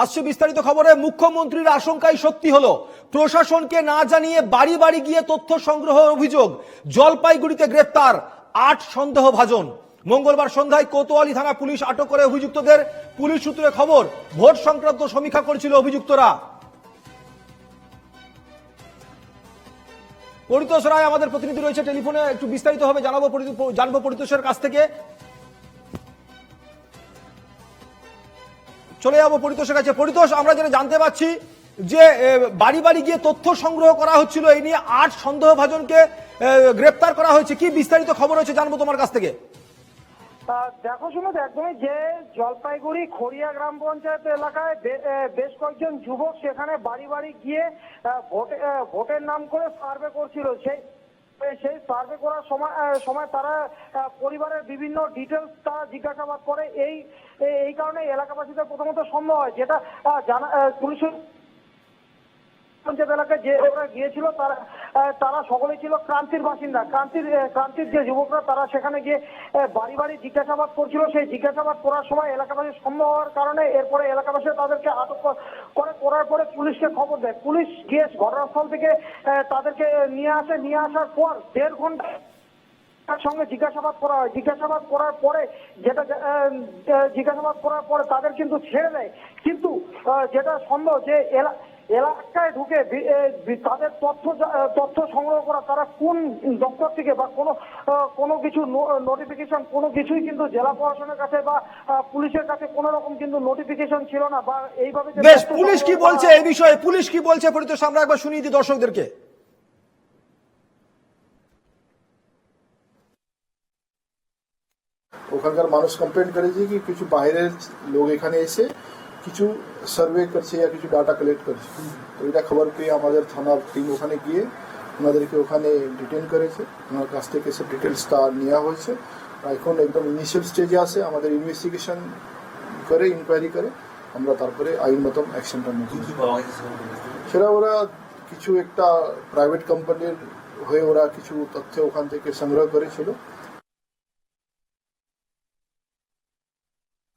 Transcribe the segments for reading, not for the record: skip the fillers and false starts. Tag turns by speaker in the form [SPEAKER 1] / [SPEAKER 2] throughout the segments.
[SPEAKER 1] আসছে বিস্তারিত খবরে। মুখ্যমন্ত্রীর আশঙ্কাই সত্যি হলো, প্রশাসনকে না জানিয়ে বাড়ি বাড়ি গিয়ে তথ্য সংগ্রহের অভিযোগ। জলপাইগুড়িতে গ্রেপ্তার ৮ সন্দেহভাজন। মঙ্গলবার সন্ধ্যায় কোতোয়ালি থানা পুলিশ আটক করে অভিযুক্তদের। পুলিশ সূত্রে খবর, ভোট সংক্রান্ত সমীক্ষা করেছিল অভিযুক্তরা। পরিতোষ রায় আমাদের প্রতিনিধি রয়েছে টেলিফোনে, একটু বিস্তারিত ভাবে জানবো পরিতোষের কাছ থেকে। চলে যাবো পরিতোষের কাছে। পরিতোষ, আমরা যেটা জানতে পাচ্ছি যে বাড়ি বাড়ি গিয়ে তথ্য সংগ্রহ করা হচ্ছিল, এই নিয়ে ৮ সন্দেহভাজনকে গ্রেপ্তার করা হয়েছে। কি বিস্তারিত খবর হচ্ছে জানবো তোমার কাছ থেকে।
[SPEAKER 2] দেখো সুমিত, একদমই যে জলপাইগুড়ি খড়িয়া গ্রাম পঞ্চায়েত এলাকায় বেশ কয়েকজন যুবক সেখানে বাড়ি বাড়ি গিয়ে ভোটের নাম করে সার্ভে করছিল। সেই সার্ভে করার সময় তারা পরিবারের বিভিন্ন ডিটেলস তারা জিজ্ঞাসাবাদ করে। এই কারণে এলাকাবাসীদের প্রথমত সন্দেহ হয়, যেটা জানা পুলিশ পঞ্চায়েত এলাকায় যে গিয়েছিল তারা সকলেই ছিল ক্রান্তির বাসিন্দা। ক্রান্তির যে যুবকরা তারা সেখানে গিয়ে বাড়ি বাড়ি জিজ্ঞাসাবাদ করছিল। সেই জিজ্ঞাসাবাদ করার সময় এলাকাবাসীর সন্দেহ হওয়ার কারণে এরপরে এলাকাবাসী তাদেরকে আটক করার পরে পুলিশকে খবর দেয়। পুলিশ গিয়ে ঘটনাস্থল থেকে তাদেরকে নিয়ে আসার পর ১.৫ ঘন্টা তার সঙ্গে জিজ্ঞাসাবাদ করা হয়। জিজ্ঞাসাবাদ করার পরে তাদের কিন্তু ছেড়ে দেয়। কিন্তু যেটা সন্দেহ যে এলাকায় ঢুকে তাদের তথ্য সংগ্রহ করা, তারা কোন দপ্তর থেকে বা কোনো কিছু নোটিফিকেশন কোনো কিছুই কিন্তু জেলা প্রশাসনের কাছে বা পুলিশের কাছে কোনো রকম কিন্তু নোটিফিকেশন ছিল না। বা এইভাবে
[SPEAKER 1] পুলিশ কি বলছে এই বিষয়ে, পুলিশ কি বলছে পরিতোষ, আমরা একবার শুনিয়ে দিই দর্শকদেরকে।
[SPEAKER 3] ওখানকার মানুষ কমপ্লেন করেছে কি কিছু বাইরের লোক এখানে এসে কিছু সার্ভে করছে বা কিছু ডাটা কালেক্ট করছে। তো এটা খবর পেয়ে আমাদের থানার টিম ওখানে গিয়ে ওনাদেরকে ওখানে ডিটেন করেছে। ওনার কাছ থেকে সব ডিটেলসটা নেওয়া হয়েছে। এখন একদম ইনিশিয়াল স্টেজে আছে, আমাদের ইনভেস্টিগেশন করে ইনকোয়ারি করে আমরা তারপরে আইনগত অ্যাকশনটা নেব। সেটা ওরা কিছু একটা প্রাইভেট কোম্পানির হয়ে ওরা কিছু তথ্য ওখান থেকে সংগ্রহ করেছিল।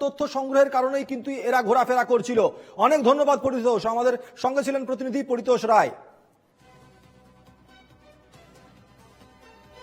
[SPEAKER 1] তথ্য সংগ্রহের কারণেই কিন্তু এরা ঘোরাফেরা করছিল। অনেক ধন্যবাদ পরিতোষ। আমাদের সঙ্গে ছিলেন প্রতিনিধি পরিতোষ রায়।